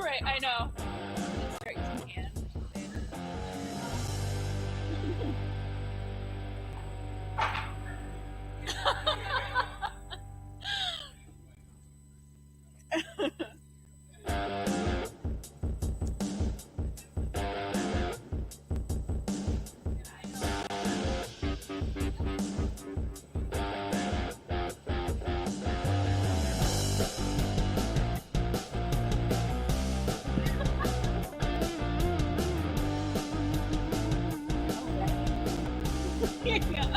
Right, I know. Start using hand. Yeah.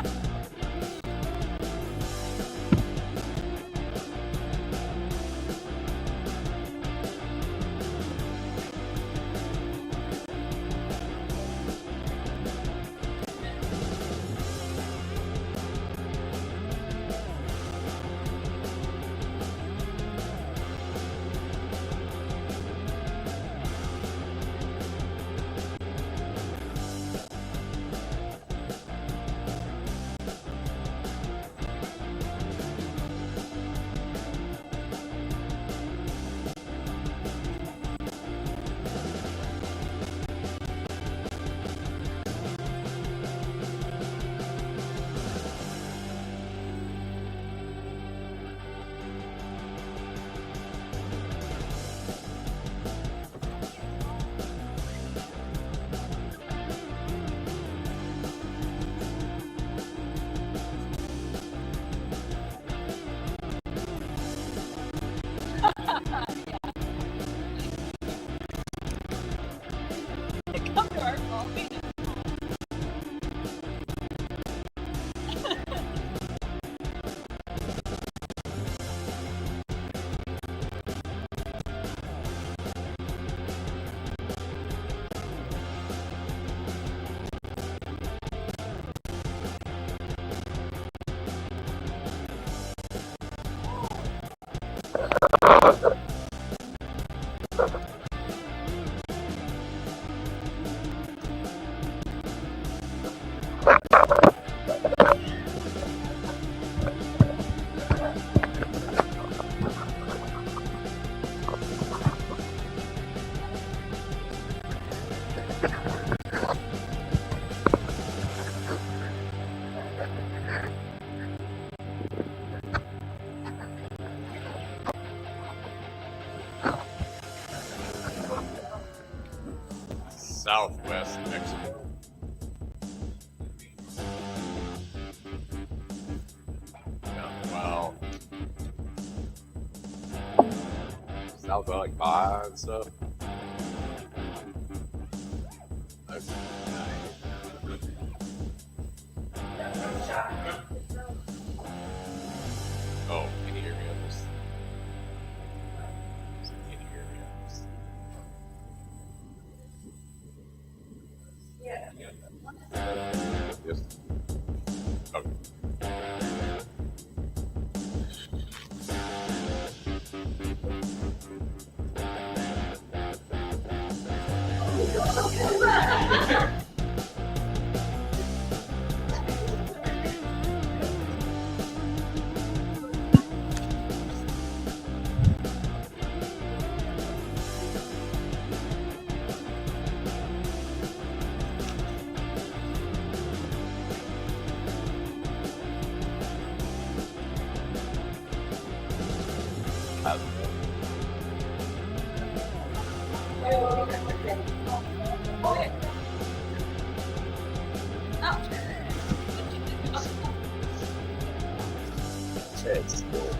Come to our coffee. Southwest Mexico. Well, south of like Baja and stuff. Oh, can you hear me on this? Can you hear me on this? Yeah. Yes. Okay. Okay. It's cool.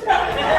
Yeah.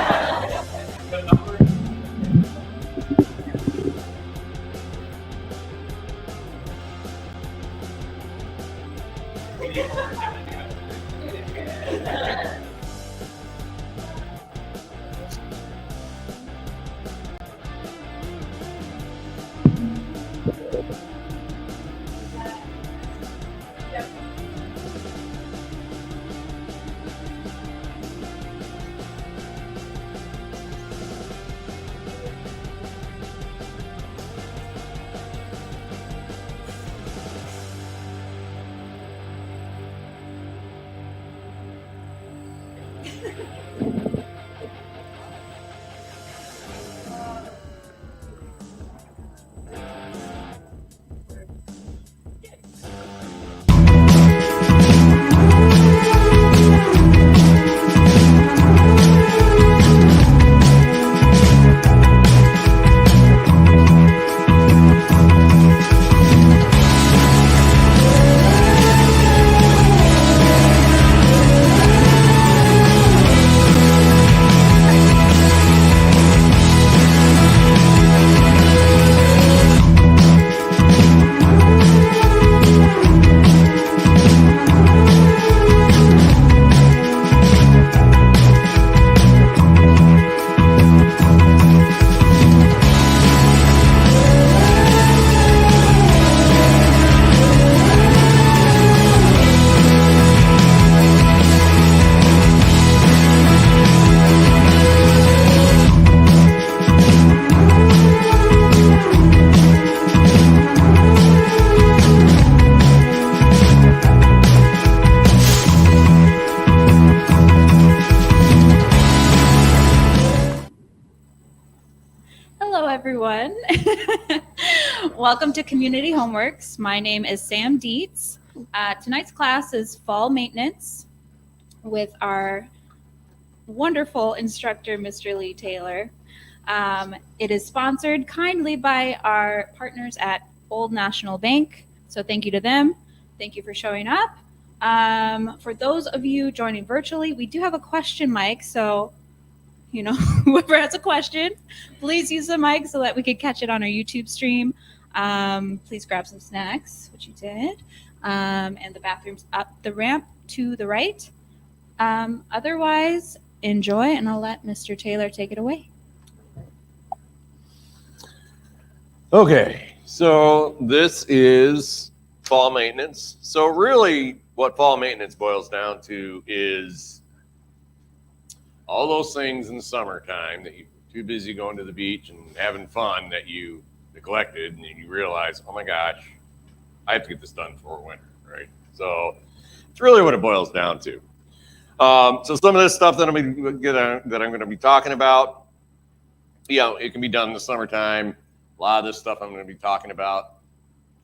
Hello, everyone. Welcome to Community Homeworks. My name is Sam Dietz. Tonight's class is Fall Maintenance with our wonderful instructor, Mr. Lee Taylor. It is sponsored kindly by our partners at Old National Bank. So thank you to them. Thank you for showing up. For those of you joining virtually, we do have a question mic. So, whoever has a question, please use the mic so that we could catch it on our YouTube stream. Please grab some snacks, which you did. And the bathroom's up the ramp to the right. Otherwise, enjoy, and I'll let Mr. Taylor take it away. Okay, so this is fall maintenance. So really what fall maintenance boils down to is all those things in the summertime that you're too busy going to the beach and having fun that you neglected, and you realize, oh my gosh, I have to get this done before winter, right? So it's really what it boils down to. So some of this stuff that I'm going to be talking about, it can be done in the summertime. A lot of this stuff I'm going to be talking about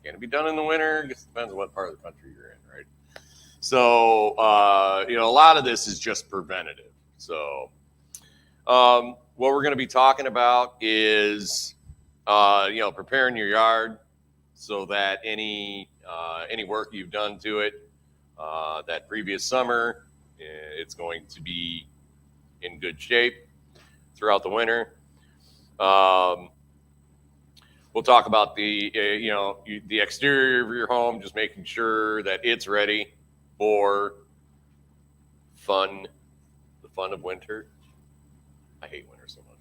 can be done in the winter. It just depends on what part of the country you're in, right? So, a lot of this is just preventative. So, what we're going to be talking about is, preparing your yard so that any work you've done to it that previous summer, it's going to be in good shape throughout the winter. We'll talk about the exterior of your home, just making sure that it's ready for the fun of winter. I hate winter so much.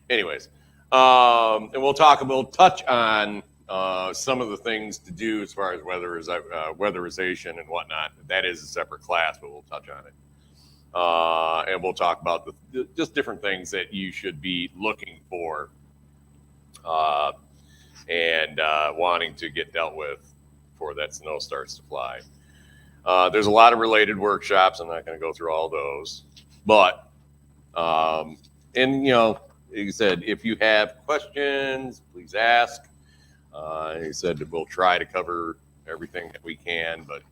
Anyways, and we'll touch on some of the things to do as far as weatherization and whatnot. That is a separate class, but we'll touch on it. And we'll talk about just different things that you should be looking for and wanting to get dealt with before that snow starts to fly. There's a lot of related workshops. I'm not going to go through all those, but like you said, if you have questions, please ask. Like I said, we'll try to cover everything that we can, but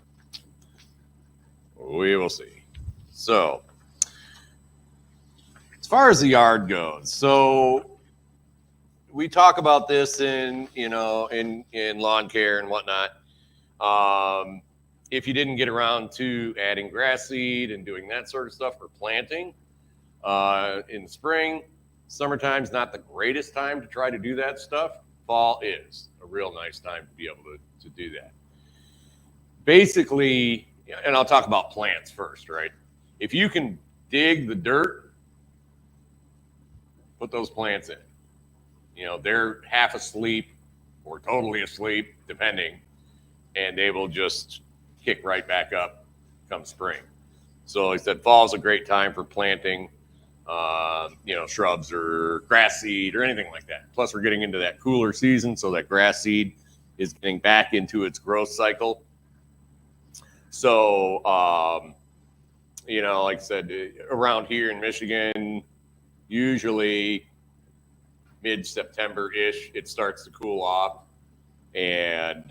we will see. So, as far as the yard goes, so we talk about this in lawn care and whatnot. If you didn't get around to adding grass seed and doing that sort of stuff for planting in the spring, summertime's not the greatest time to try to do that stuff. Fall is a real nice time to be able to do that. Basically, and I'll talk about plants first, right? If you can dig the dirt, put those plants in. They're half asleep or totally asleep, depending, and they will just kick right back up come spring. So, like I said, fall is a great time for planting, shrubs or grass seed or anything like that. Plus, we're getting into that cooler season, so that grass seed is getting back into its growth cycle. So, like I said, around here in Michigan, usually mid-September-ish, it starts to cool off, and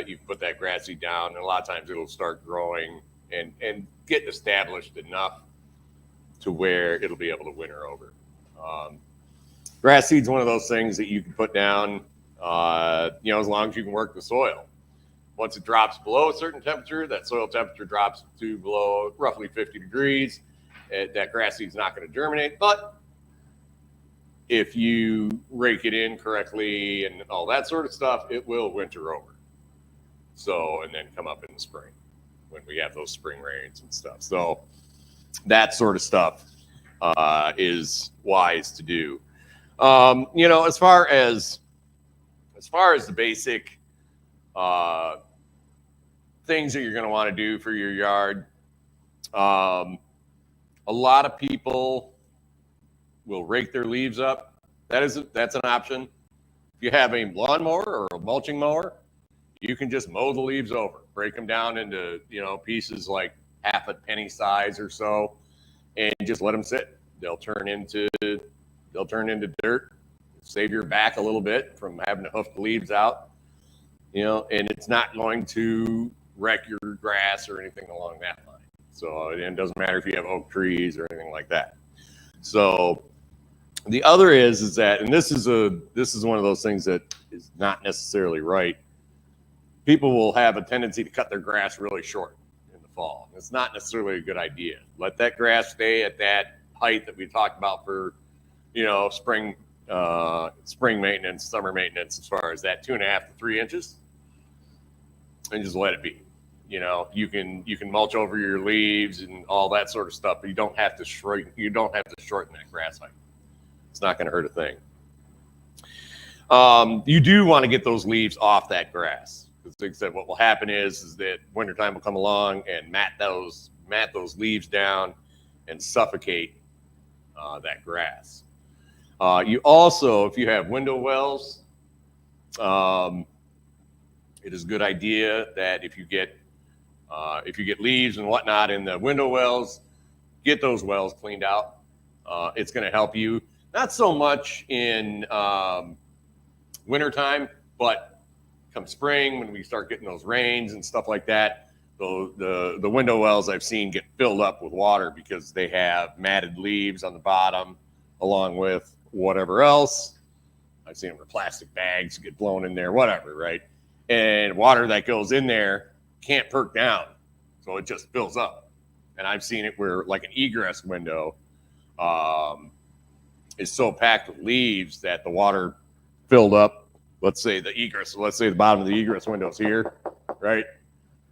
you put that grass seed down, and a lot of times it'll start growing and get established enough to where it'll be able to winter over. Grass seed's one of those things that you can put down, as long as you can work the soil. Once it drops below a certain temperature, that soil temperature drops to below roughly 50 degrees. That grass seed's not going to germinate, but if you rake it in correctly and all that sort of stuff, it will winter over. So, and then come up in the spring when we have those spring rains and stuff. So that sort of stuff is wise to do. As far as the basic things that you're going to want to do for your yard, a lot of people will rake their leaves up. That's an option. If you have a lawnmower or a mulching mower, you can just mow the leaves over, break them down into pieces like half a penny size or so, and just let them sit. They'll turn into dirt. Save your back a little bit from having to hoof the leaves out, and it's not going to wreck your grass or anything along that line. So it doesn't matter if you have oak trees or anything like that. So the other is that, and this is one of those things that is not necessarily right. People will have a tendency to cut their grass really short in the fall. It's not necessarily a good idea. Let that grass stay at that height that we talked about for, spring maintenance, summer maintenance, as far as that 2.5 to 3 inches, and just let it be. You can mulch over your leaves and all that sort of stuff, but you don't have to shorten that grass height. It's not going to hurt a thing. You do want to get those leaves off that grass, because like I said, what will happen is that wintertime will come along and mat those leaves down and suffocate that grass. You also, if you have window wells, it is a good idea that if you get leaves and whatnot in the window wells, get those wells cleaned out. It's going to help you, not so much in wintertime, but come spring when we start getting those rains and stuff like that, the window wells I've seen get filled up with water because they have matted leaves on the bottom along with whatever else. I've seen them with plastic bags get blown in there, whatever, right? And water that goes in there can't perk down, so it just fills up. And I've seen it where like an egress window is so packed with leaves that the water filled up. Let's say the bottom of the egress window is here, right?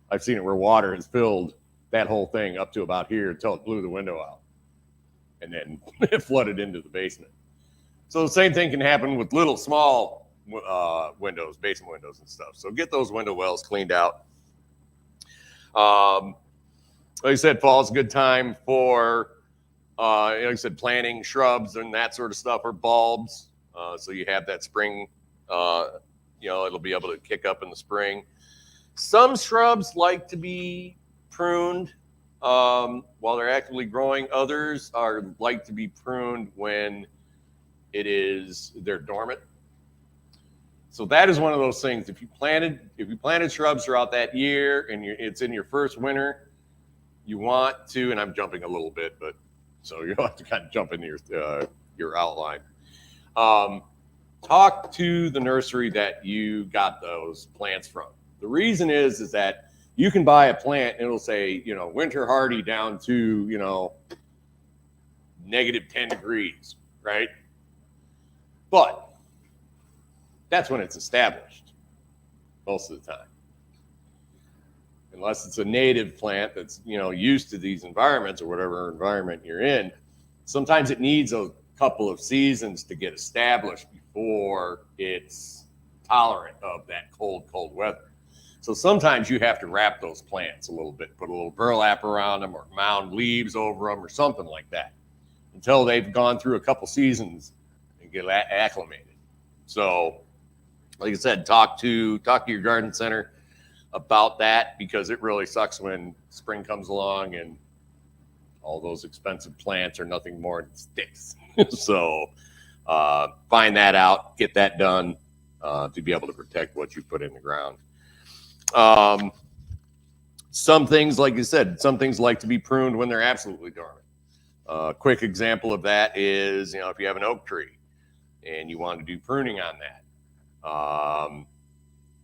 I've seen it where water has filled that whole thing up to about here until it blew the window out, and then it flooded into the basement. So the same thing can happen with little small windows, basement windows and stuff. So get those window wells cleaned out. Like I said, fall is a good time for, like I said, planting shrubs and that sort of stuff, or bulbs. So you have that spring, it'll be able to kick up in the spring. Some shrubs like to be pruned while they're actively growing. Others like to be pruned when they're dormant. So that is one of those things. If you planted shrubs throughout that year and it's in your first winter, you want to, and I'm jumping a little bit, but so you'll have to kind of jump into your outline. Talk to the nursery that you got those plants from. The reason is that you can buy a plant and it'll say, winter hardy down to, -10 degrees, right? But that's when it's established most of the time. unless it's a native plant that's, used to these environments or whatever environment you're in, sometimes it needs a couple of seasons to get established before it's tolerant of that cold weather. So sometimes you have to wrap those plants a little bit, put a little burlap around them or mound leaves over them or something like that until they've gone through a couple seasons and get acclimated. So, like I said, talk to your garden center about that, because it really sucks when spring comes along and all those expensive plants are nothing more than sticks. So find that out, get that done to be able to protect what you put in the ground. Some things, like you said, some things like to be pruned when they're absolutely dormant. Quick example of that is, if you have an oak tree and you want to do pruning on that,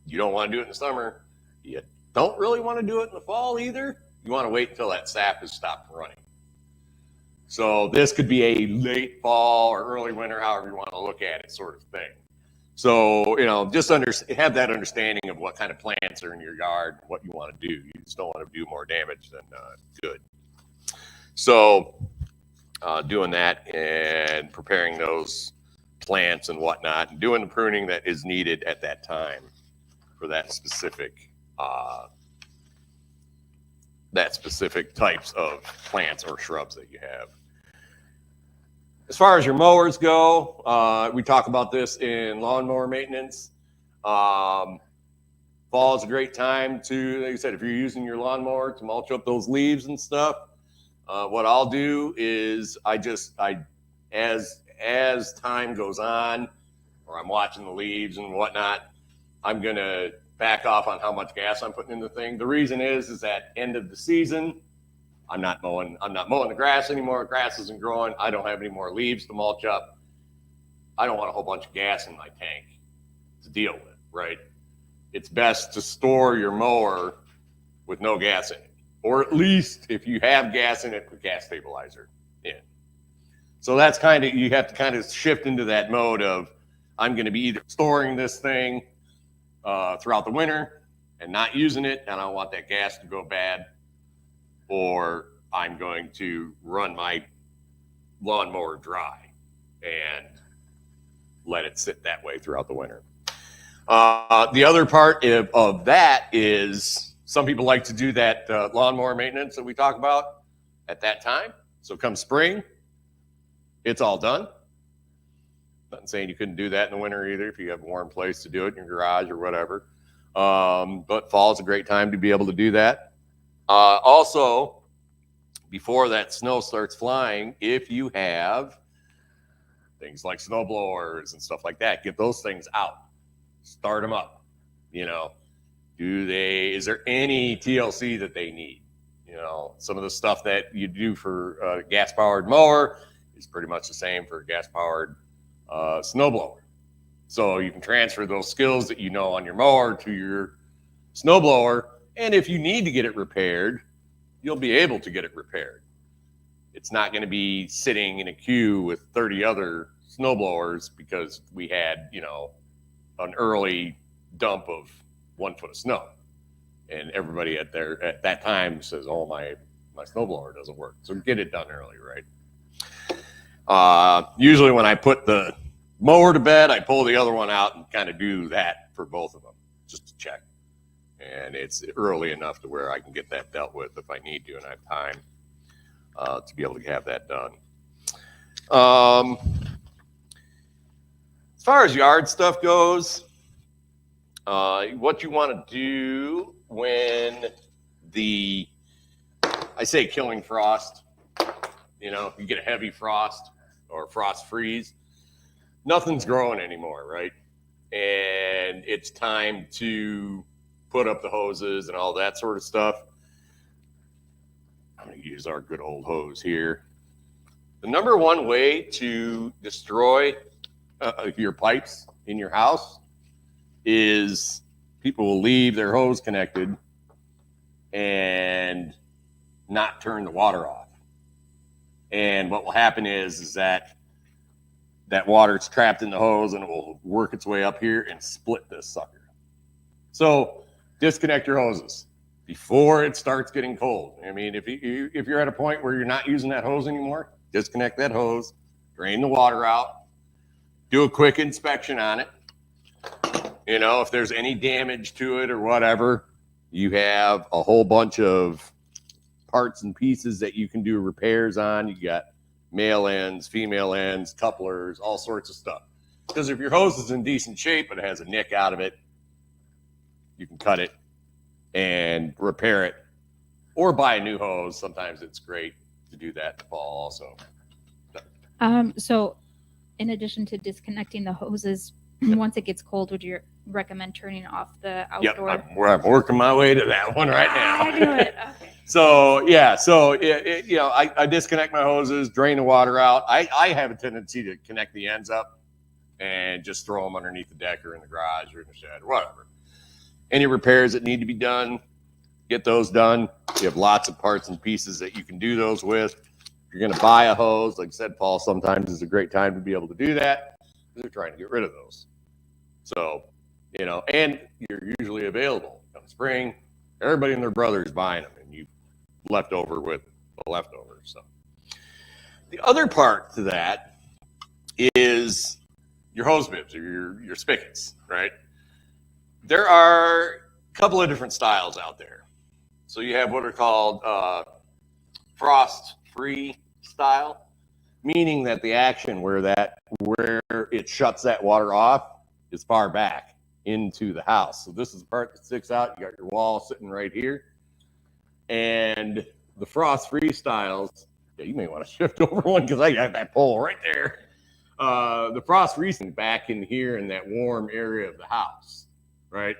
you don't want to do it in the summer. You don't really want to do it in the fall either. You want to wait until that sap has stopped running. So this could be a late fall or early winter, however you want to look at it, sort of thing. So, just have that understanding of what kind of plants are in your yard, what you want to do. You just don't want to do more damage than good. So doing that and preparing those plants and whatnot, and doing the pruning that is needed at that time for that specific types of plants or shrubs that you have. As far as your mowers go, we talk about this in lawnmower maintenance. Fall is a great time to, like I said, if you're using your lawnmower to mulch up those leaves and stuff, what I'll do is as time goes on, or I'm watching the leaves and whatnot, I'm going to back off on how much gas I'm putting in the thing. The reason is that end of the season, I'm not mowing the grass anymore. Grass isn't growing. I don't have any more leaves to mulch up. I don't want a whole bunch of gas in my tank to deal with, right? It's best to store your mower with no gas in it. Or at least if you have gas in it, put gas stabilizer in. So that's you have to shift into that mode of, I'm going to be either storing this thing throughout the winter and not using it, and I don't want that gas to go bad, or I'm going to run my lawnmower dry and let it sit that way throughout the winter. The other part of that is some people like to do that lawnmower maintenance that we talk about at that time. So come spring, it's all done. Not saying you couldn't do that in the winter either if you have a warm place to do it in your garage or whatever. But fall is a great time to be able to do that. Also, before that snow starts flying, if you have things like snow blowers and stuff like that, get those things out. Start them up. Is there any TLC that they need? Some of the stuff that you do for a gas-powered mower is pretty much the same for a gas-powered snowblower. So you can transfer those skills that on your mower to your snowblower, and if you need to get it repaired, you'll be able to get it repaired. It's not going to be sitting in a queue with 30 other snowblowers because we had, an early dump of 1 foot of snow, and everybody at that time says, "Oh, my snowblower doesn't work." So get it done early, right? Usually when I put the mower to bed, I pull the other one out and kind of do that for both of them just to check. And it's early enough to where I can get that dealt with if I need to, and I have time to be able to have that done. As far as yard stuff goes, what you want to do when I say killing frost, you get a heavy frost or frost freeze, nothing's growing anymore, right? And it's time to put up the hoses and all that sort of stuff. I'm going to use our good old hose here. The number one way to destroy your pipes in your house is people will leave their hose connected and not turn the water off. And what will happen is that water's trapped in the hose and it will work its way up here and split this sucker. So disconnect your hoses. If before it starts getting cold. I mean, if you're at a point where you're not using that hose anymore, disconnect that hose, drain the water out, do a quick inspection on it. If there's any damage to it or whatever, you have a whole bunch of parts and pieces that you can do repairs on. You got male ends, female ends, couplers, all sorts of stuff. Because if your hose is in decent shape and it has a nick out of it, you can cut it and repair it or buy a new hose. Sometimes it's great to do that in the fall also. So in addition to disconnecting the hoses, once it gets cold, would you recommend turning off the outdoor? Yep, I'm working my way to that one right now. I do it. Okay. So I disconnect my hoses, drain the water out. I have a tendency to connect the ends up and just throw them underneath the deck or in the garage or in the shed or whatever. Any repairs that need to be done, get those done. You have lots of parts and pieces that you can do those with. If you're going to buy a hose, like I said, fall sometimes is a great time to be able to do that because they're trying to get rid of those. So, and you're usually available come spring. Everybody and their brother is buying them, and you left over with the leftovers. So, the other part to that is your hose bibs or your spigots, right? There are a couple of different styles out there. So you have what are called frost-free style, meaning that the action where it shuts that water off is far back into the house. So this is the part that sticks out. You got your wall sitting right here. And the frost-free styles, you may want to shift over one because I got that pole right there. The frost-free back in here in that warm area of the house, right?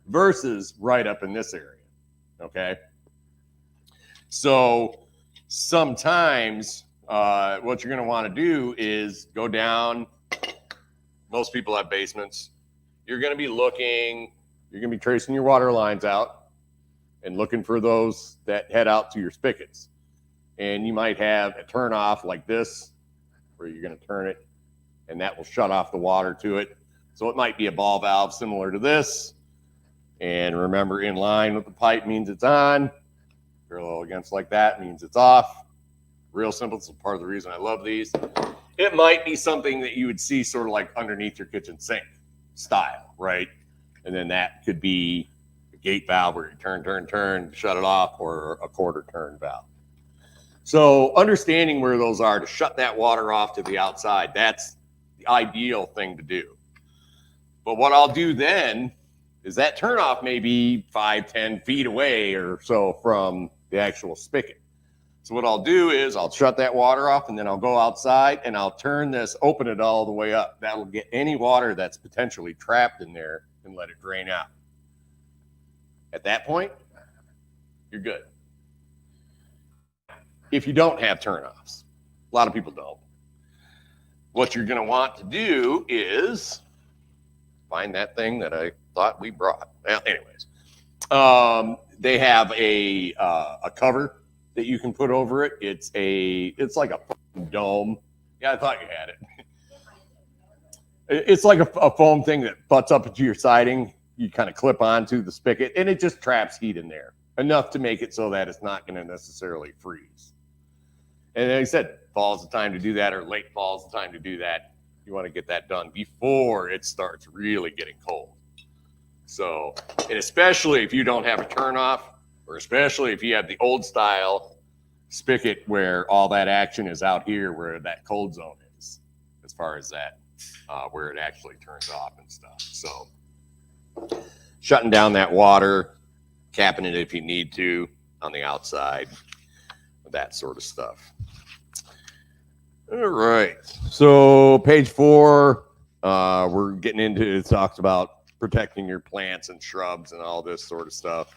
Versus right up in this area, okay? So sometimes what you're going to want to do is go down. Most people have basements. You're going to be tracing your water lines out and looking for those that head out to your spigots. And you might have a turn off like this where you're going to turn it and that will shut off the water to it. So it might be a ball valve similar to this. And remember, in line with the pipe means it's on. Parallel against like that means it's off. Real simple. It's part of the reason I love these. It might be something that you would see sort of like underneath your kitchen sink style, right? And then that could be a gate valve where you turn, shut it off, or a quarter turn valve. So understanding where those are to shut that water off to the outside, that's the ideal thing to do. But what I'll do then is that turnoff may be 5-10 feet away or so from the actual spigot. So what I'll do is I'll shut that water off and then I'll go outside and I'll turn this, open it all the way up. That'll get any water that's potentially trapped in there and let it drain out. At that point, you're good. If you don't have turnoffs, a lot of people don't. What you're going to want to do is find that thing that I thought we brought. Well, anyways, they have a cover that you can put over it. It's like a dome. Yeah, I thought you had it. It's like a foam thing that butts up into your siding. You kind of clip onto the spigot, and it just traps heat in there enough to make it so that it's not going to necessarily freeze. And like I said, fall's the time to do that, or late fall's the time to do that. You want to get that done before it starts really getting cold. So, and especially if you don't have a turnoff, or especially if you have the old style spigot where all that action is out here where that cold zone is, as far as that, where it actually turns off and stuff. So shutting down that water, capping it if you need to on the outside, that sort of stuff. All right. So page 4, we're getting into, it talks about protecting your plants and shrubs and all this sort of stuff.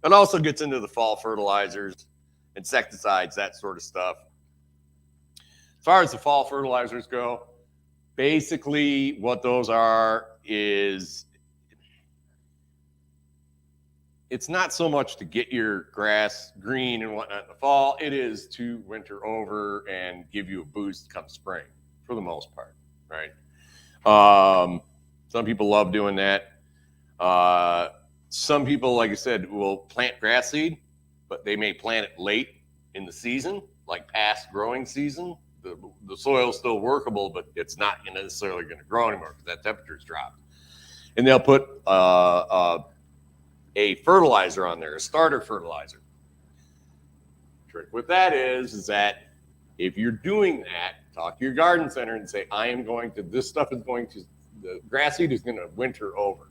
It also gets into the fall fertilizers, insecticides, that sort of stuff. As far as the fall fertilizers go, basically what those are is, it's not so much to get your grass green and whatnot in the fall. It is to winter over and give you a boost come spring, for the most part, right? Some people love doing that. Some people, like I said, will plant grass seed, but they may plant it late in the season, like past growing season. The soil's still workable, but it's not necessarily going to grow anymore because that temperature's dropped. And they'll put a fertilizer on there, a starter fertilizer. Trick with that is that if you're doing that, talk to your garden center and say, this stuff is going to, the grass seed is going to winter over.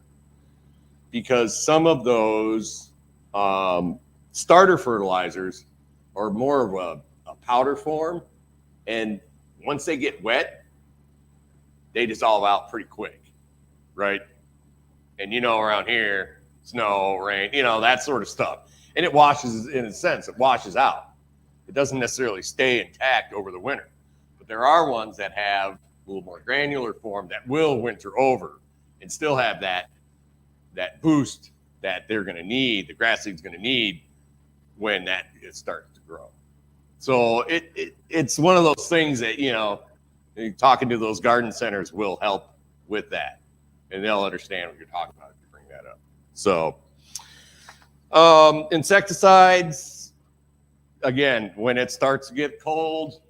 Because some of those starter fertilizers are more of a powder form. And once they get wet, they dissolve out pretty quick, right? And around here, snow, rain, that sort of stuff. And it washes, in a sense, it washes out. It doesn't necessarily stay intact over the winter. But there are ones that have a little more granular form that will winter over and still have that boost that they're going to need, the grass seed's going to need when it starts to grow. So it's one of those things that, talking to those garden centers will help with that. And they'll understand what you're talking about if you bring that up. So insecticides, again, when it starts to get cold,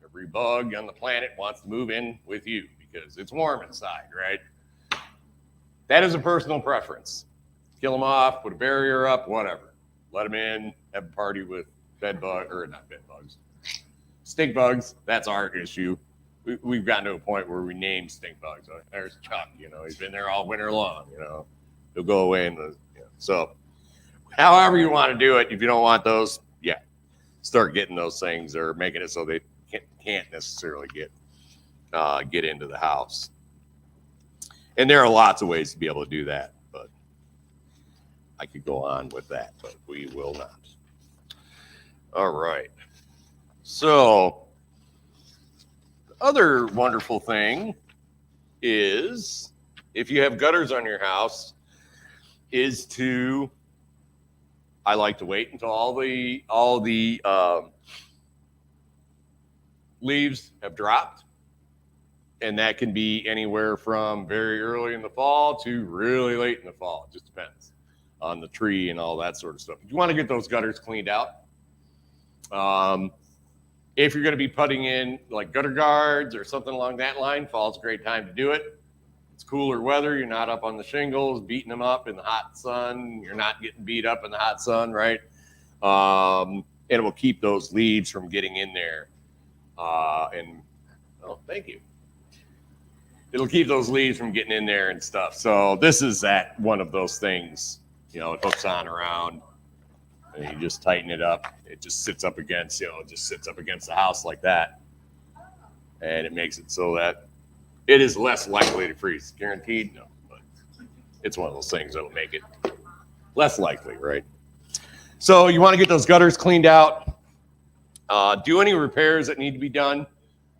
every bug on the planet wants to move in with you because it's warm inside, right? That is a personal preference. Kill them off, put a barrier up, whatever. Let them in, have a party with stink bugs. That's our issue. We've gotten to a point where we name stink bugs. There's Chuck, he's been there all winter long, he'll go away. So however you want to do it, if you don't want those, start getting those things or making it so they can't necessarily get into the house. And there are lots of ways to be able to do that, but I could go on with that, but we will not. All right. So the other wonderful thing is if you have gutters on your house I like to wait until all the leaves have dropped. And that can be anywhere from very early in the fall to really late in the fall. It just depends on the tree and all that sort of stuff. You want to get those gutters cleaned out. If you're going to be putting in like gutter guards or something along that line, fall's a great time to do it. It's cooler weather. You're not up on the shingles, beating them up in the hot sun. You're not getting beat up in the hot sun, right? And it will keep those leaves from getting in there. Thank you. It'll keep those leaves from getting in there and stuff. So this is one of those things, it hooks on around and you just tighten it up. It just sits up against, the house like that. And it makes it so that it is less likely to freeze. Guaranteed? No, but it's one of those things that'll make it less likely, right? So you want to get those gutters cleaned out. Do any repairs that need to be done.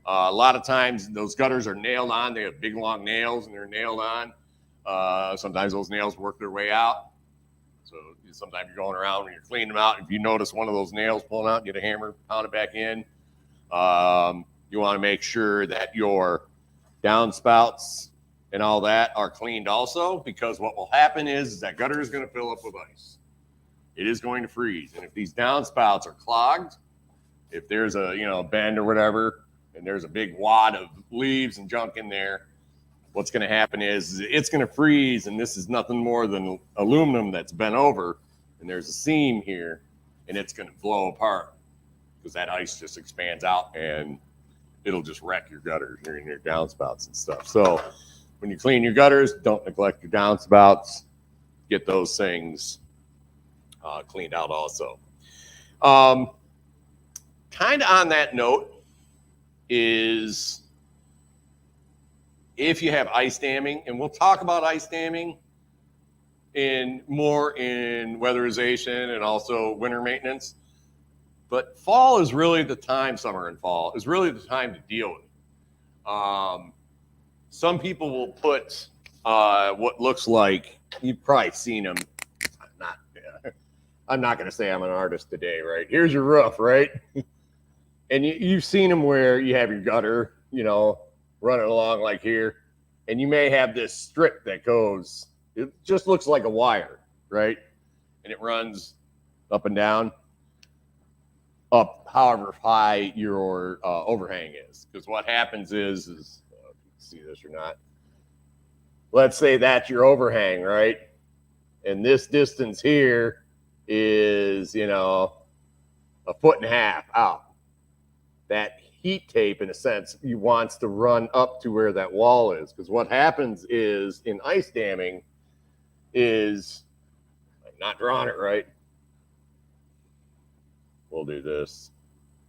A lot of times those gutters are nailed on. They have big long nails and they're nailed on. Sometimes those nails work their way out. So sometimes you're going around when you're cleaning them out. If you notice one of those nails pulling out, get a hammer, pound it back in. You want to make sure that your downspouts and all that are cleaned also, because what will happen is that gutter is going to fill up with ice. It is going to freeze. And if these downspouts are clogged, if there's a bend or whatever, and there's a big wad of leaves and junk in there, what's going to happen is it's going to freeze, and this is nothing more than aluminum that's bent over, and there's a seam here, and it's going to blow apart because that ice just expands out, and it'll just wreck your gutters and your downspouts and stuff. So when you clean your gutters, don't neglect your downspouts. Get those things cleaned out also. Kind of on that note, is if you have ice damming, and we'll talk about ice damming more in weatherization and also winter maintenance, but fall is really the time, summer and fall is really the time to deal with it. Some people will put what looks like, you've probably seen them, I'm not going to say I'm an artist today, right? Here's your roof, right? And you've seen them where you have your gutter, running along like here, and you may have this strip that goes It just looks like a wire, right? And it runs up and down, up however high your overhang is. Because what happens is if you can see this or not, let's say that's your overhang, right? And this distance here is, a foot and a half out. That heat tape, in a sense, you wants to run up to where that wall is. Because what happens is in ice damming is, I'm not drawing it right. We'll do this.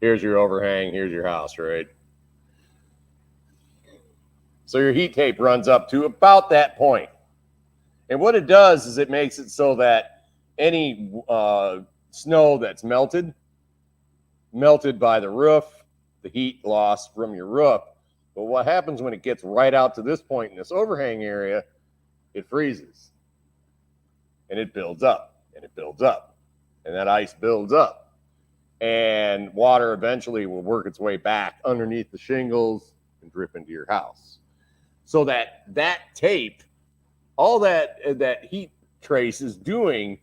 Here's your overhang, here's your house, right? So your heat tape runs up to about that point. And what it does is it makes it so that any snow that's melted by the roof, the heat loss from your roof. But what happens when it gets right out to this point in this overhang area, it freezes. And it builds up, and it builds up. And that ice builds up. And water eventually will work its way back underneath the shingles and drip into your house. So that tape, all that heat trace is doing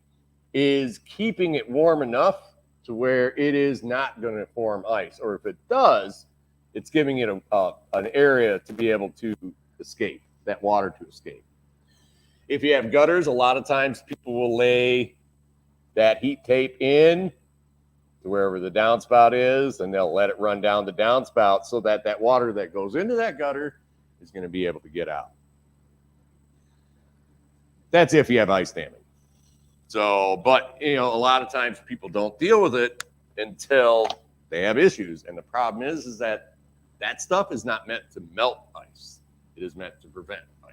is keeping it warm enough to where it is not going to form ice. Or if it does, it's giving it an area to be able to escape, that water to escape. If you have gutters, a lot of times people will lay that heat tape in to wherever the downspout is, and they'll let it run down the downspout so that that water that goes into that gutter is going to be able to get out. That's if you have ice damming. So, but, a lot of times people don't deal with it until they have issues. And the problem is that stuff is not meant to melt ice. It is meant to prevent ice.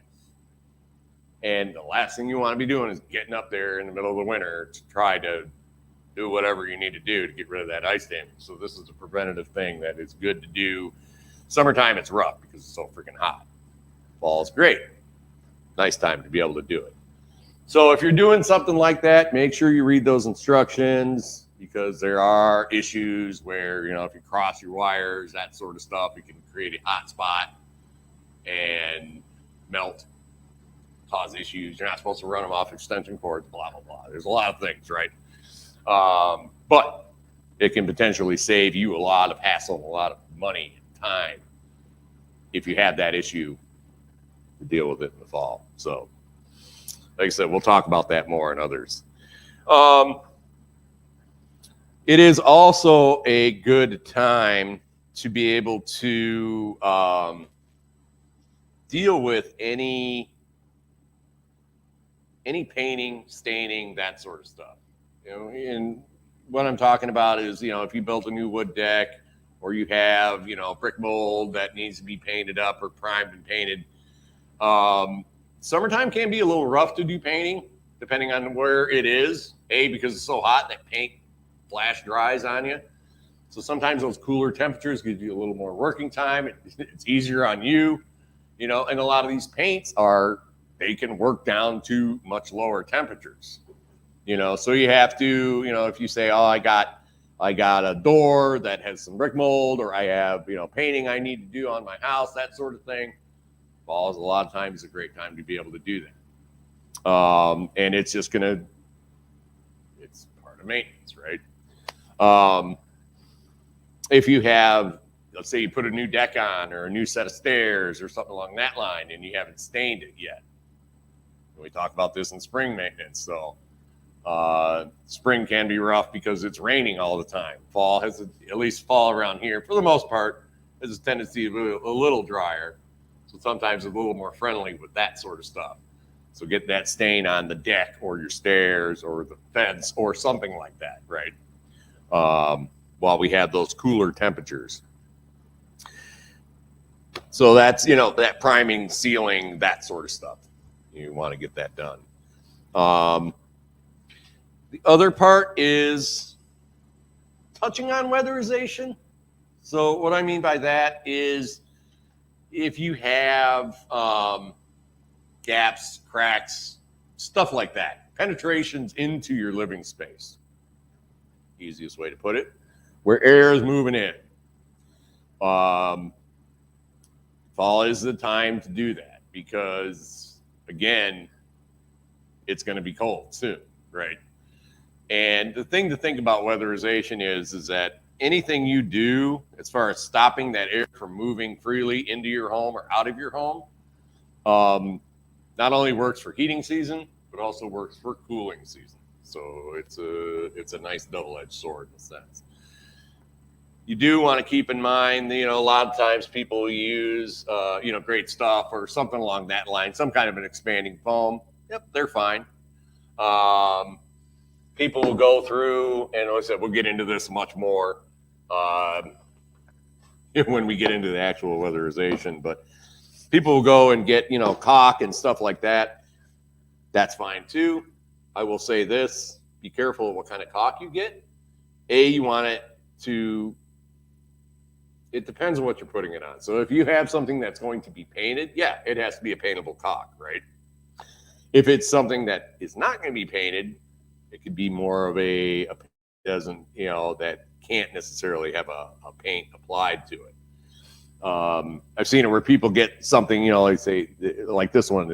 And the last thing you want to be doing is getting up there in the middle of the winter to try to do whatever you need to do to get rid of that ice damage. So this is a preventative thing that is good to do. Summertime, it's rough because it's so freaking hot. Fall's great. Nice time to be able to do it. So if you're doing something like that, make sure you read those instructions, because there are issues where, if you cross your wires, that sort of stuff, it can create a hot spot and melt, cause issues. You're not supposed to run them off extension cords, blah, blah, blah. There's a lot of things, right? But it can potentially save you a lot of hassle, a lot of money and time if you have that issue to deal with it in the fall. So, like I said, we'll talk about that more in others. It is also a good time to be able to deal with any painting, staining, that sort of stuff. And what I'm talking about is, if you built a new wood deck, or you have, brick mold that needs to be painted up or primed and painted. Summertime can be a little rough to do painting, depending on where it is. Because it's so hot that paint flash dries on you. So sometimes those cooler temperatures give you a little more working time. It's easier on you, and a lot of these paints they can work down to much lower temperatures. So you have to, if you say, oh, I got a door that has some brick mold, or I have, painting I need to do on my house, that sort of thing. Fall is a lot of times a great time to be able to do that. And it's just it's part of maintenance, right? If you have, let's say you put a new deck on, or a new set of stairs or something along that line, and you haven't stained it yet. And we talk about this in spring maintenance. So spring can be rough because it's raining all the time. Fall has, at least fall around here, for the most part, has a tendency to be a little drier. So sometimes it's a little more friendly with that sort of stuff. So get that stain on the deck or your stairs or the fence or something like that, right? While we have those cooler temperatures. So that's, that priming, sealing, that sort of stuff. You want to get that done. The other part is touching on weatherization. So what I mean by that is, if you have gaps, cracks, stuff like that, penetrations into your living space, easiest way to put it, where air is moving in. Fall is the time to do that, because, again, it's going to be cold soon, right? And the thing to think about weatherization is that anything you do as far as stopping that air from moving freely into your home or out of your home, not only works for heating season, but also works for cooling season. So it's a nice double-edged sword in a sense. You do want to keep in mind, a lot of times people use, great stuff or something along that line, some kind of an expanding foam. Yep, they're fine. People will go through, and like I said, we'll get into this much more when we get into the actual weatherization. But people will go and get, caulk and stuff like that. That's fine too. I will say this: be careful of what kind of caulk you get. You want it to. It depends on what you're putting it on. So if you have something that's going to be painted, yeah, it has to be a paintable caulk, right? If it's something that is not going to be painted, it could be more of a doesn't, that can't necessarily have a paint applied to it. I've seen it where people get something, like say, like this one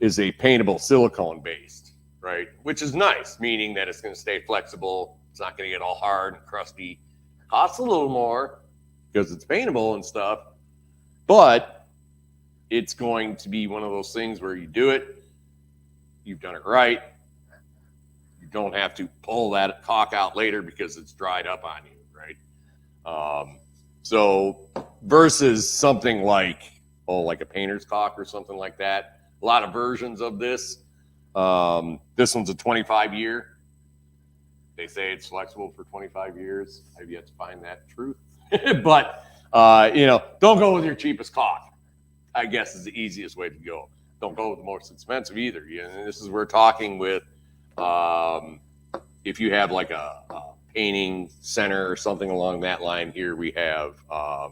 is a paintable silicone based, right? Which is nice, meaning that it's going to stay flexible. It's not going to get all hard and crusty. Costs a little more because it's paintable and stuff, but it's going to be one of those things where you do it, you've done it right. You don't have to pull that caulk out later because it's dried up on you, right? So versus something like a painter's caulk or something like that. A lot of versions of this. This one's a 25-year. They say it's flexible for 25 years. I've yet to find that truth. But, don't go with your cheapest caulk, I guess is the easiest way to go. Don't go with the most expensive either. And this is we're talking with if you have like a painting center or something along that line here, we have a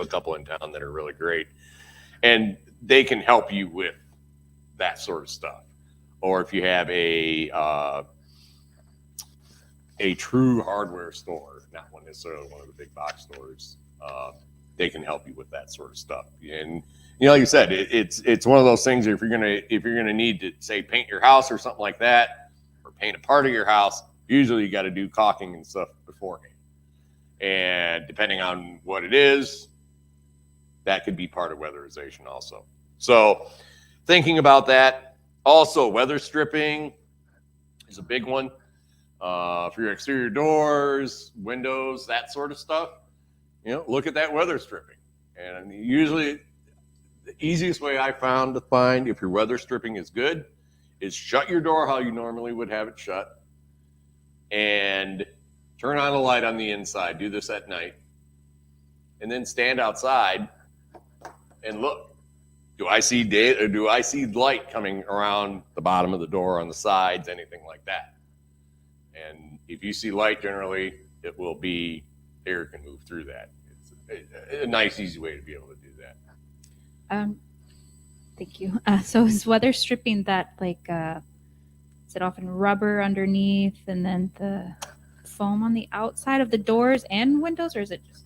couple in town that are really great. And they can help you with that sort of stuff. Or if you have a true hardware store, not one necessarily one of the big box stores, they can help you with that sort of stuff. And like you said, it's one of those things. If you're gonna need to say paint your house or something like that, or paint a part of your house, usually you got to do caulking and stuff beforehand. And depending on what it is, that could be part of weatherization also. So thinking about that, also weather stripping is a big one. For your exterior doors, windows, that sort of stuff, look at that weather stripping. And usually the easiest way I found to find if your weather stripping is good is shut your door how you normally would have it shut and turn on a light on the inside. Do this at night. And then stand outside and look. Do I see day or do I see light coming around the bottom of the door, on the sides, anything like that? And if you see light, generally, it will be air can move through that. It's a nice, easy way to be able to do that. Thank you. So is weather stripping that is it often rubber underneath and then the foam on the outside of the doors and windows, or is it just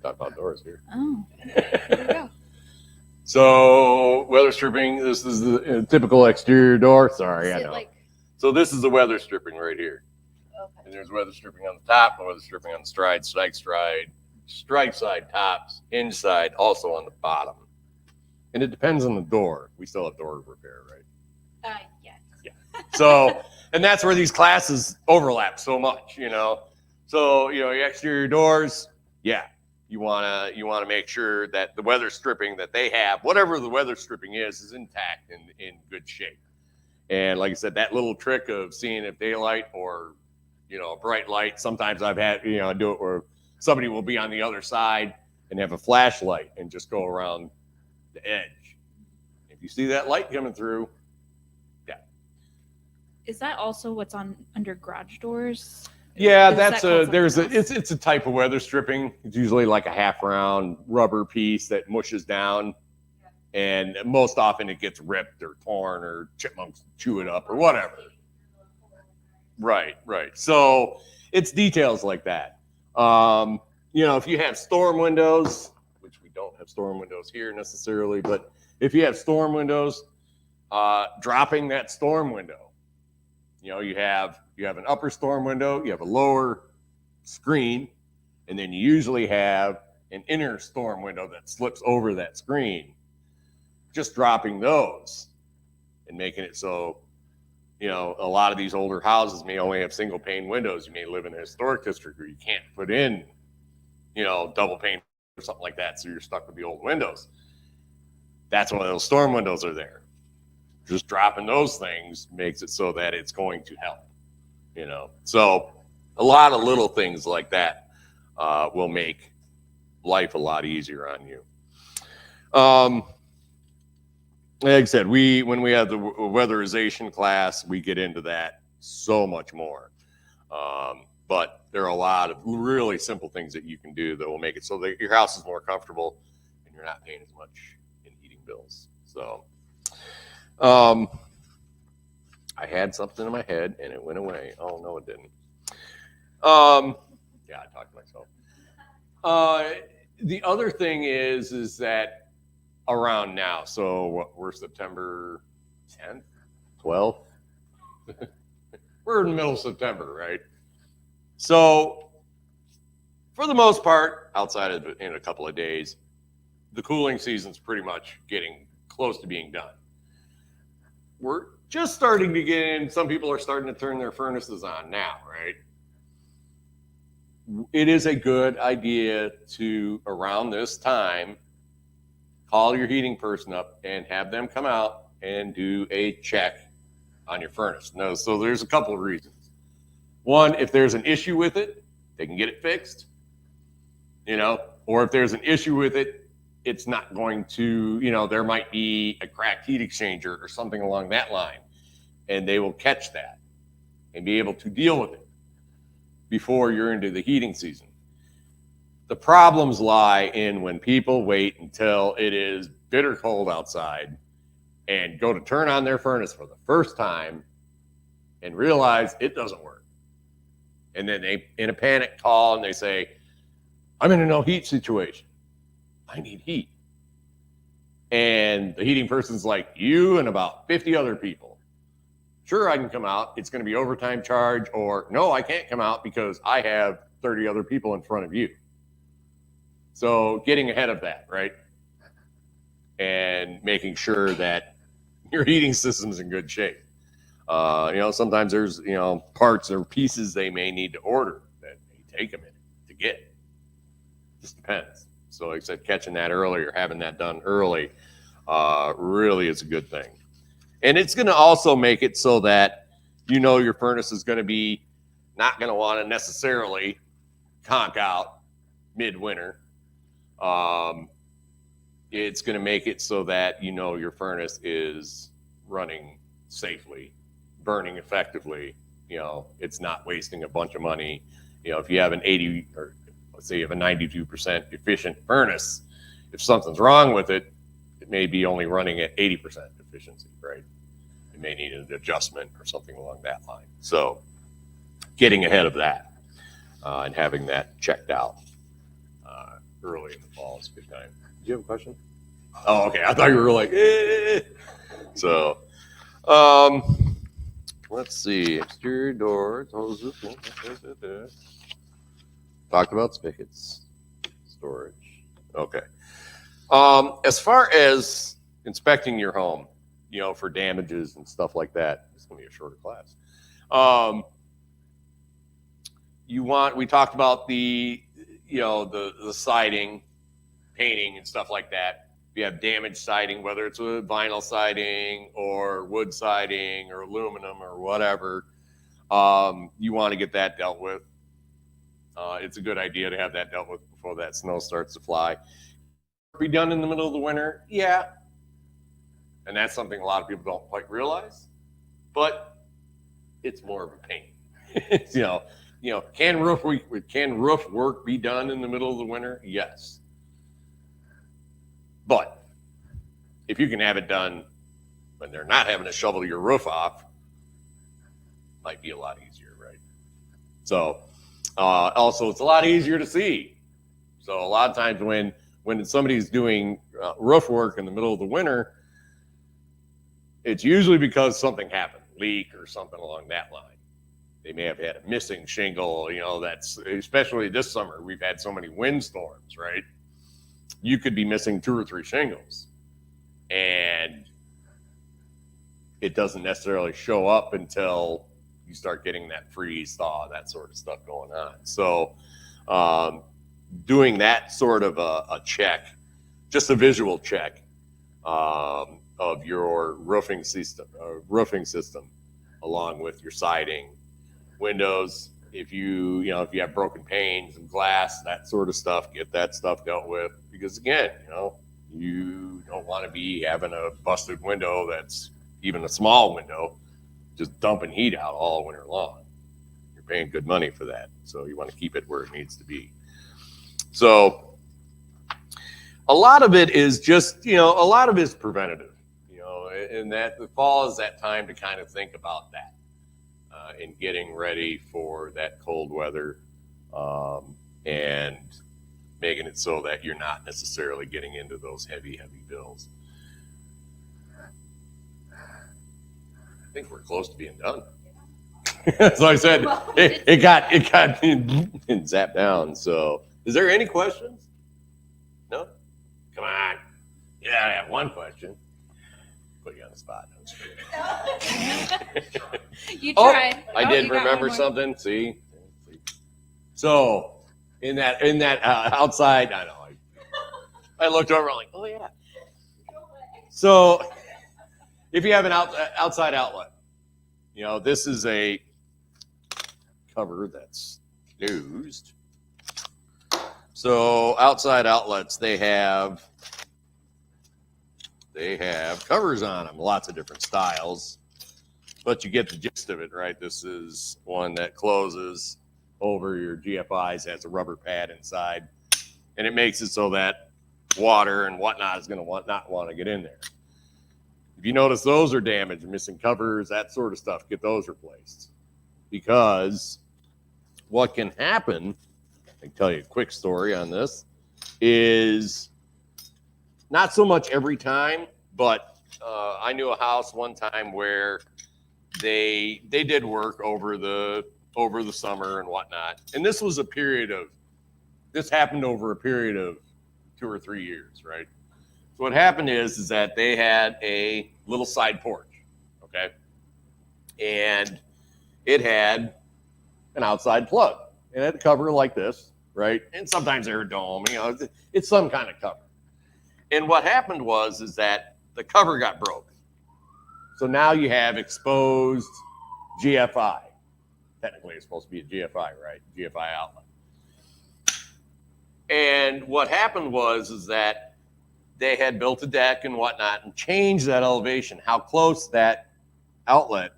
Talk about doors here. Oh, there we go. So weather stripping, this is the typical exterior door. Sorry, I know. So this is the weather stripping right here. Okay. And there's weather stripping on the top, and weather stripping on the strike side tops, hinge side, also on the bottom. And it depends on the door. We still have door repair, right? Yes. Yeah. So, and that's where these classes overlap so much, So, your exterior doors, yeah. You wanna make sure that the weather stripping that they have, whatever the weather stripping is intact and in good shape. And like I said, that little trick of seeing if daylight or a bright light. Sometimes I've had do it where somebody will be on the other side and have a flashlight and just go around the edge. If you see that light coming through, yeah. Is that also what's under garage doors? Yeah, it's a type of weather stripping. It's usually like a half round rubber piece that mushes down, and most often it gets ripped or torn or chipmunks chew it up or whatever. Right. So it's details like that. If you have storm windows, which we don't have storm windows here necessarily, but if you have storm windows, Dropping that storm window. You have an upper storm window, you have a lower screen, and then you usually have an inner storm window that slips over that screen. Just dropping those and making it so, a lot of these older houses may only have single pane windows. You may live in a historic district where you can't put in, double pane or something like that, so you're stuck with the old windows. That's why those storm windows are there. Just dropping those things makes it so that it's going to help, So a lot of little things like that will make life a lot easier on you. Like I said, when we have the weatherization class, we get into that so much more. But there are a lot of really simple things that you can do that will make it so that your house is more comfortable and you're not paying as much in heating bills. So I had something in my head and it went away. Oh, no, it didn't. Yeah, I talked to myself. The other thing is that around now, so we're September 10th, 12th. We're in the middle of September, right? So for the most part, outside of in a couple of days, the cooling season's pretty much getting close to being done. We're just starting to get in. Some people are starting to turn their furnaces on now, right? It is a good idea to, around this time, call your heating person up and have them come out and do a check on your furnace. No, so there's a couple of reasons. One, if there's an issue with it, they can get it fixed, or if there's an issue with it, it's not going to, there might be a cracked heat exchanger or something along that line, and they will catch that and be able to deal with it before you're into the heating season. The problems lie in when people wait until it is bitter cold outside and go to turn on their furnace for the first time and realize it doesn't work. And then they, in a panic, call and they say, I'm in a no heat situation. I need heat. And the heating person's like, you and about 50 other people. Sure, I can come out. It's going to be overtime charge, or no, I can't come out because I have 30 other people in front of you. So getting ahead of that, right? And making sure that your heating system's in good shape. Sometimes there's, parts or pieces they may need to order that may take a minute to get. Just depends. So like I said, catching that earlier, having that done early, really is a good thing. And it's going to also make it so that, your furnace is going to be not going to want to necessarily conk out midwinter. It's going to make it so that, your furnace is running safely, burning effectively. It's not wasting a bunch of money. If you have an 80, or let's say you have a 92% efficient furnace, if something's wrong with it, it may be only running at 80% efficiency, right? It may need an adjustment or something along that line. So getting ahead of that and having that checked out early in the fall is a good time. Do you have a question? Oh, okay. I thought you were like, eh. So, let's see. Exterior doors. Talked about spigots. Storage. Okay. As far as inspecting your home, for damages and stuff like that, it's going to be a shorter class. We talked about the siding, painting and stuff like that. If you have damaged siding, whether it's a vinyl siding or wood siding or aluminum or whatever, you want to get that dealt with. It's a good idea to have that dealt with before that snow starts to fly. Be done in the middle of the winter? Yeah. And that's something a lot of people don't quite realize, but it's more of a pain. Can roof work be done in the middle of the winter? Yes. But if you can have it done when they're not having to shovel your roof off, might be a lot easier, right? So also it's a lot easier to see. So a lot of times when somebody's doing roof work in the middle of the winter, it's usually because something happened, leak or something along that line. They may have had a missing shingle, that's especially this summer. We've had so many windstorms, right? You could be missing 2 or 3 shingles, and it doesn't necessarily show up until you start getting that freeze thaw, that sort of stuff going on. So, doing that sort of a check, just a visual check of your roofing system, along with your siding, windows. If you have broken panes and glass, that sort of stuff, get that stuff dealt with. Because again, you don't want to be having a busted window that's even a small window, just dumping heat out all winter long. You're paying good money for that, so you want to keep it where it needs to be. So a lot of it is just, a lot of it is preventative, and that the fall is that time to kind of think about that and getting ready for that cold weather and making it so that you're not necessarily getting into those heavy bills. I think we're close to being done. So I said, it got zapped down. So is there any questions? No? Come on. Yeah, I have one question. Put you on the spot. You tried. I did remember something. See? So in that outside, I know. I looked over, I'm like, oh yeah. So if you have an outside outlet, this is a cover that's used. So outside outlets, they have covers on them, lots of different styles, but you get the gist of it, right? This is one that closes over your GFIs, has a rubber pad inside, and it makes it so that water and whatnot is going to not want to get in there. If you notice those are damaged, missing covers, that sort of stuff, get those replaced. Because what can happen, I can tell you a quick story on this, is not so much every time, but I knew a house one time where they did work over the summer and whatnot. And this happened over a period of 2 or 3 years, right? So what happened is that they had a little side porch, okay? And it had an outside plug. It had a cover like this, right? And sometimes they're a dome, it's some kind of cover. And what happened is that the cover got broken. So now you have exposed GFI. Technically, it's supposed to be a GFI, right? GFI outlet. And what happened is that they had built a deck and whatnot and changed that elevation, how close that outlet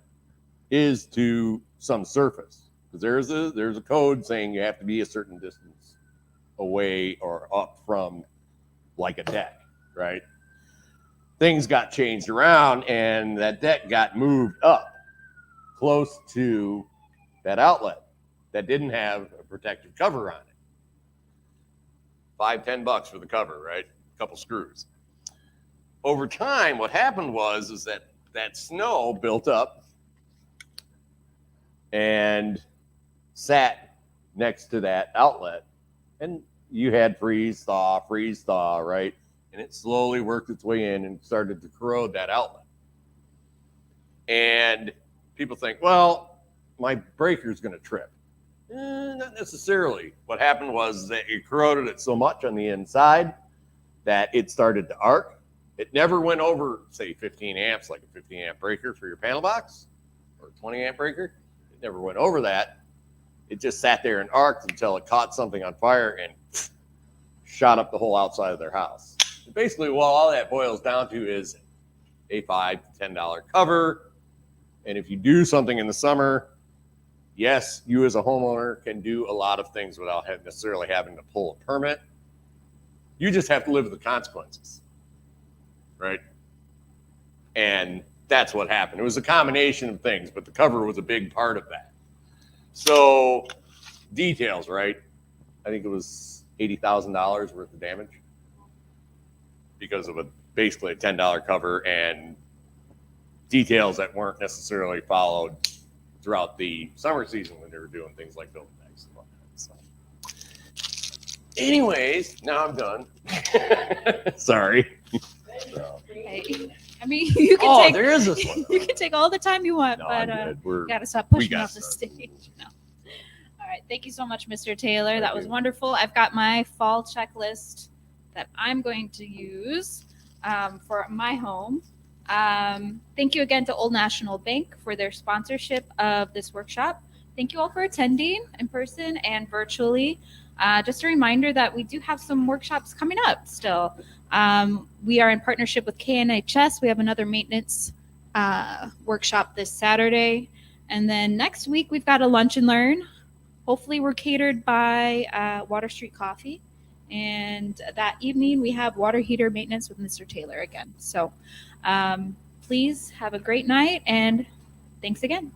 is to some surface. Because there's a code saying you have to be a certain distance away or up from like a deck, right? Things got changed around and that deck got moved up close to that outlet that didn't have a protective cover on it. $5-10 for the cover, right? A couple screws. Over time, what happened is that snow built up and sat next to that outlet, and you had freeze thaw, right? And it slowly worked its way in and started to corrode that outlet. And people think, well, my breaker's going to trip. Not necessarily. What happened was that it corroded it so much on the inside that it started to arc. It never went over, say, 15 amps, like a 15 amp breaker for your panel box, or a 20 amp breaker. It never went over that. It just sat there and arced until it caught something on fire and shot up the whole outside of their house. And basically, what all that boils down to is a $5 to $10 cover. And if you do something in the summer, yes, you as a homeowner can do a lot of things without necessarily having to pull a permit. You just have to live with the consequences, right? And that's what happened. It was a combination of things, but the cover was a big part of that. So details, right? I think it was $80,000 worth of damage because of basically a $10 cover and details that weren't necessarily followed throughout the summer season when they were doing things like building decks and whatnot. So, anyways, now I'm done. Sorry. So. Hey, I mean, you can Oh, take there is this one. you can take all the time you want, No, but I'm good. We're you got to stop we pushing got off the stuff. stage. No. All right, thank you so much, Mr. Taylor. Thank That was you. wonderful. I've got my fall checklist that I'm going to use for my home. Thank you again to Old National Bank for their sponsorship of this workshop. Thank you all for attending in person and virtually. Just a reminder that we do have some workshops coming up still. We are in partnership with KNHS. We have another maintenance workshop this Saturday. And then next week, we've got a lunch and learn. Hopefully, we're catered by Water Street Coffee. And that evening, we have water heater maintenance with Mr. Taylor again. So please have a great night and thanks again.